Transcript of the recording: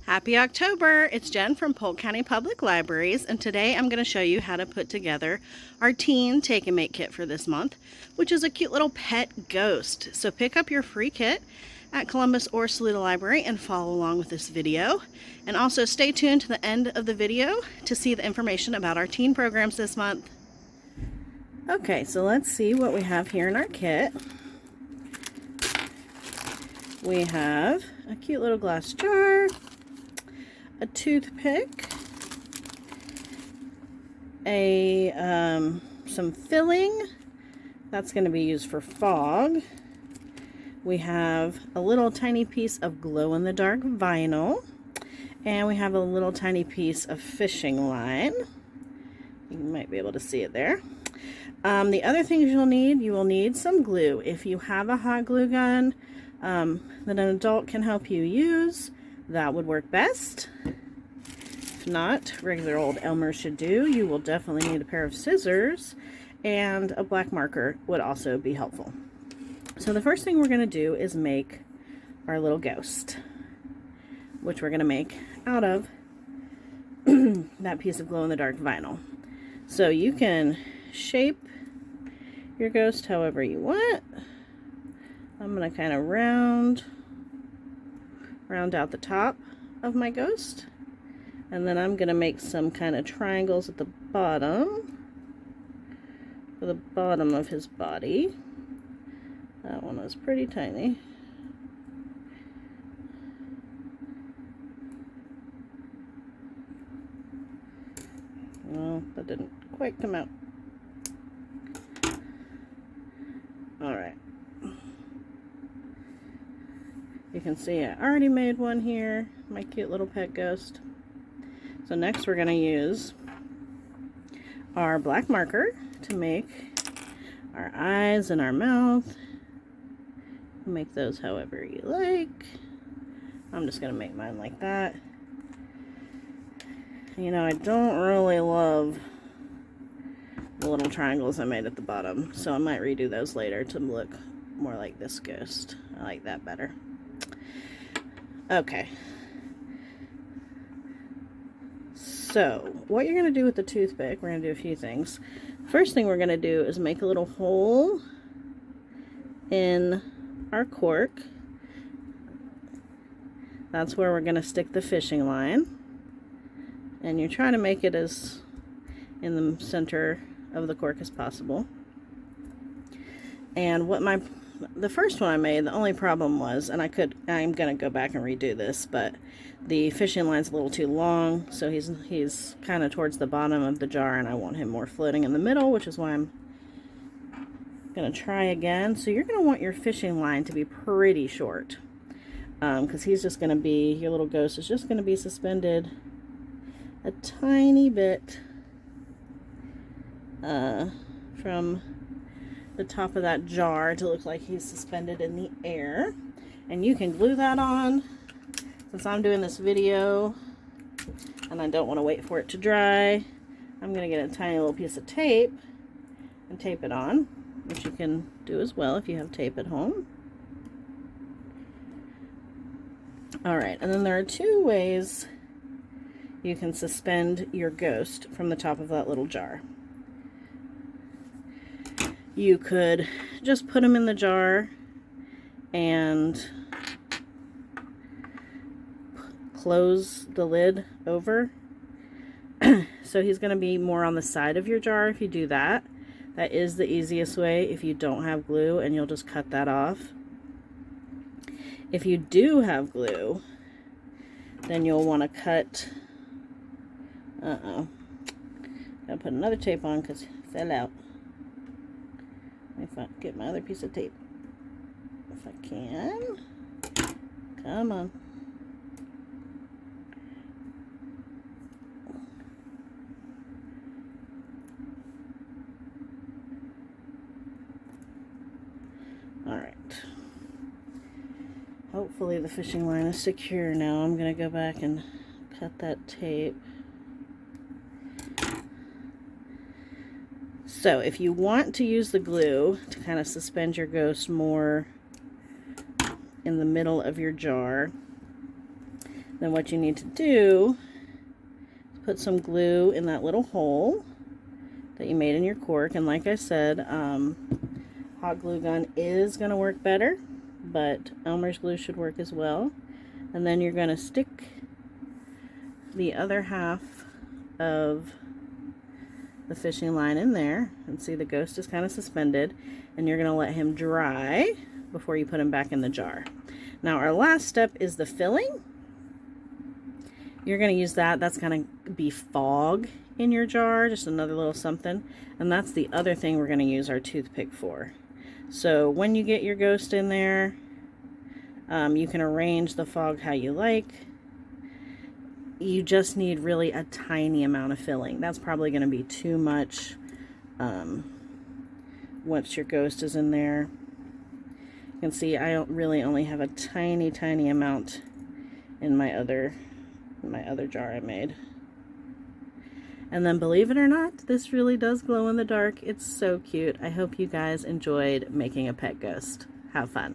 Happy October! It's Jen from Polk County Public Libraries, and today I'm going to show you how to put together our teen take and make kit for this month, which is a cute little pet ghost. So pick up your free kit at Columbus or Saluda Library and follow along with this video. And also stay tuned to the end of the video to see the information about our teen programs this month. Okay, so let's see what we have here in our kit. We have a cute little glass jar, a toothpick, some filling that's going to be used for fog. We have a little tiny piece of glow-in-the-dark vinyl, and we have a little tiny piece of fishing line. You might be able to see it there. The other things you will need some glue. If you have a hot glue gun that an adult can help you use, that would work best. If not, regular old Elmer should do. You will definitely need a pair of scissors, and a black marker would also be helpful. So the first thing we're going to do is make our little ghost, which we're going to make out of that piece of glow-in-the-dark vinyl. So you can shape your ghost however you want. I'm going to kind of round out the top of my ghost, and then I'm going to make some kind of triangles at the bottom for the bottom of his body. That one was pretty tiny. Well, that didn't quite come out. Alright. You can see I already made one here, my cute little pet ghost. So next we're going to use our black marker to make our eyes and our mouth. Make those however you like. I'm just going to make mine like that. You know, I don't really love the little triangles I made at the bottom, so I might redo those later to look more like this ghost. I like that better. Okay. So, what you're going to do with the toothpick, we're going to do a few things. First thing we're going to do is make a little hole in our cork. That's where we're going to stick the fishing line. And you try to make it as in the center of the cork as possible. And the first one I made, the only problem was, and I'm going to go back and redo this, but the fishing line's a little too long, so he's kind of towards the bottom of the jar, and I want him more floating in the middle, which is why I'm going to try again. So you're going to want your fishing line to be pretty short, because he's just going to be, your little ghost is just going to be suspended a tiny bit from the top of that jar to look like he's suspended in the air. And you can glue that on. Since I'm doing this video and I don't want to wait for it to dry, I'm going to get a tiny little piece of tape and tape it on, which you can do as well if you have tape at home. Alright, and then there are two ways you can suspend your ghost from the top of that little jar. You could just put him in the jar and close the lid over. So he's going to be more on the side of your jar if you do that. That is the easiest way if you don't have glue, and you'll just cut that off. If you do have glue, then you'll want to cut... Gotta put another tape on because it fell out. If I get my other piece of tape, if I can. Come on. Alright. Hopefully the fishing line is secure now. I'm going to go back and cut that tape. So if you want to use the glue to kind of suspend your ghost more in the middle of your jar, Then what you need to do is put some glue in that little hole that you made in your cork. And like I said, hot glue gun is going to work better, but Elmer's glue should work as well. And then you're going to stick the other half of the fishing line in there, and see the ghost is kind of suspended, and you're going to let him dry before you put him back in the jar. Now our last step is the filling. You're going to use that's going to be fog in your jar, just another little something, and that's the other thing we're going to use our toothpick for. So when you get your ghost in there, you can arrange the fog how you like. You just need really a tiny amount of filling. That's probably going to be too much once your ghost is in there. You can see I really only have a tiny amount in my other jar I made. And then, believe it or not, this really does glow in the dark. It's so cute. I hope you guys enjoyed making a pet ghost. Have fun.